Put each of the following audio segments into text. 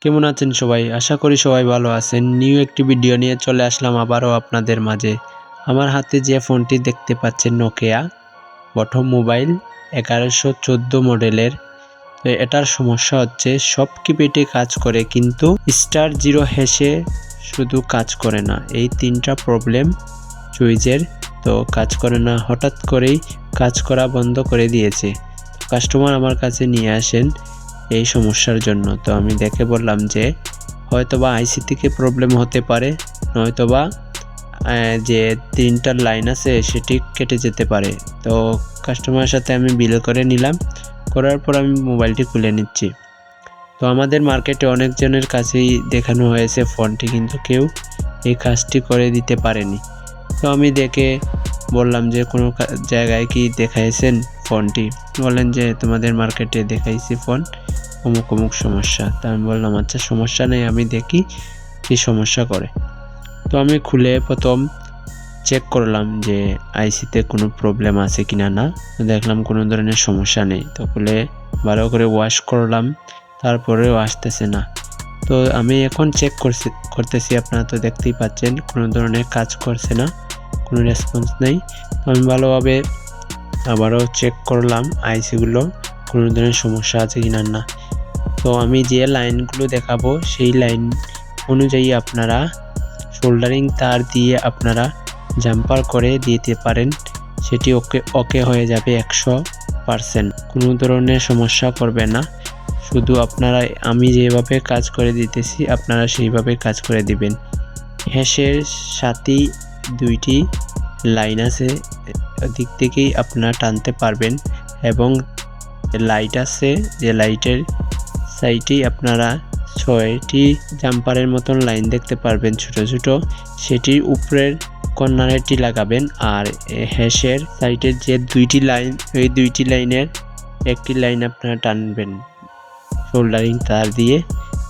কেমন আছেন সবাই? আশা করি সবাই ভালো আছেন। নিউ একটি ভিডিও নিয়ে চলে আসলাম আবারও আপনাদের মাঝে। আমার হাতে যে ফোনটি দেখতে পাচ্ছেন নোকিয়া বটম মোবাইল 1114 মডেলের। তো এটার সমস্যা হচ্ছে সব কিপ্যাডে কাজ করে কিন্তু *0 হ্যাশে শুধু কাজ করে না। এই তিনটা প্রবলেম চুইজের, তো কাজ করে না, হঠাৎ করেই কাজ করা বন্ধ করে দিয়েছে। কাস্টমার আমার কাছে নিয়ে আসেন এই সমস্যার জন্য। তো আমি দেখে বললাম যে হয়তোবা আইসি থেকে প্রবলেম হতে পারে, নয়তোবা যে তিনটা লাইন আছে সেটি কেটে যেতে পারে। তো কাস্টমারের সাথে আমি বিল করে নিলাম, করার পর আমি মোবাইলটি খুলে নিচ্ছি। তো আমাদের মার্কেটে অনেকজনের কাছেই দেখানো হয়েছে ফোনটি, কিন্তু কেউ এই কাজটি করে দিতে পারেনি। তো আমি দেখে বললাম যে কোনো জায়গায় কি দেখাইছেন ফোনটি? বললেন যে তোমাদের মার্কেটে দেখাইছি ফোন, অমুক অমুক সমস্যা। তা আমি বললাম আচ্ছা সমস্যা নেই, আমি দেখি কি সমস্যা করে। তো আমি খুলে প্রথম চেক করলাম যে আইসিতে কোনো প্রবলেম আছে কিনা না। তো দেখলাম কোনো ধরনের সমস্যা নেই। তো খুলে ভালো করে ওয়াশ করলাম, তারপরেও আসতেছে না। তো আমি এখন চেক করতেছি, আপনারা তো দেখতেই পাচ্ছেন কোনো ধরনের কাজ করছে না, কোনো রেসপন্স নেই। তো আমি ভালোভাবে আবারও চেক করলাম আইসিগুলো কোনো ধরনের সমস্যা আছে কিনা না। তো আমি যে লাইনগুলো দেখাবো সেই লাইন অনুযায়ী আপনারা সোল্ডারিং তার দিয়ে আপনারা জাম্পার করে দিতে পারেন, সেটি ওকে হয়ে যাবে 100%। কোনো ধরনের সমস্যা করবে না। শুধু আপনারা আমি যেভাবে কাজ করে দিতেছি আপনারা সেইভাবে কাজ করে দিবেন। হ্যাশের সাথেই দুইটি লাইন আছে, ওদিক থেকেই আপনারা টানতে পারবেন, এবং লাইট আছে যে লাইটের সাইডেই আপনারা 6টি জাম্পারের মতন লাইন দেখতে পারবেন ছোট ছোট, সেটির উপরের কর্নারেরটি লাগাবেন। আর হ্যাশের সাইডের যে দুইটি লাইন, ওই দুইটি লাইনের একটি লাইন আপনারা টানবেন সোল্ডারিং তার দিয়ে।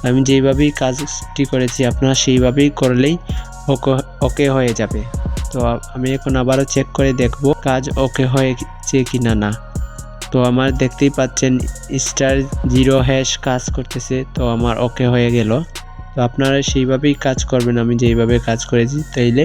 আমি যেইভাবেই কাজটি করেছি আপনারা সেইভাবেই করলেই ওকে হয়ে যাবে। তো আমি এখন আবারও চেক করে দেখব কাজ ওকে হয়েছে কিনা না। তো আমার দেখতেই পাচ্ছেন *0 হ্যাশ কাজ করতেছে, তো আমার ওকে হয়ে গেল। তো আপনারা সেইভাবেই কাজ করবেন, আমি যেইভাবে কাজ করেছি, তাইলে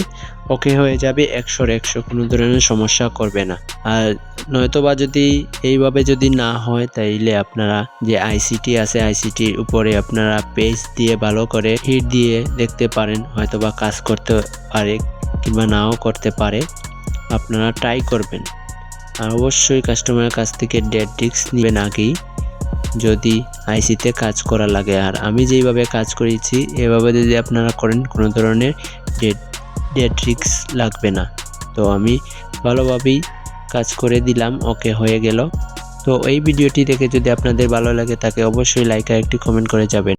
ওকে হয়ে যাবে 100/100, কোনো ধরনের সমস্যা করবে না। আর নয়তোবা যদি এইভাবে যদি না হয়, তাইলে আপনারা যে আইসিটি আছে আইসিটির উপরে আপনারা পেজ দিয়ে ভালো করে হিট দিয়ে দেখতে পারেন, হয়তোবা কাজ করতে পারে কিংবা নাও করতে পারে, আপনারা ট্রাই করবেন। আর অবশ্যই কাস্টমারের কাছ থেকে ডেট রিস্ক নেবেন আগেই, যদি আইসিতে কাজ করা লাগে। আর আমি যেইভাবে কাজ করেছি এভাবে যদি আপনারা করেন কোনো ধরনের ডেট রিস্ক লাগবে না। তো আমি ভালোভাবেই কাজ করে দিলাম, ওকে হয়ে গেল। তো এই ভিডিওটি দেখে যদি আপনাদের ভালো লাগে তাকে অবশ্যই লাইক আর একটি কমেন্ট করে যাবেন।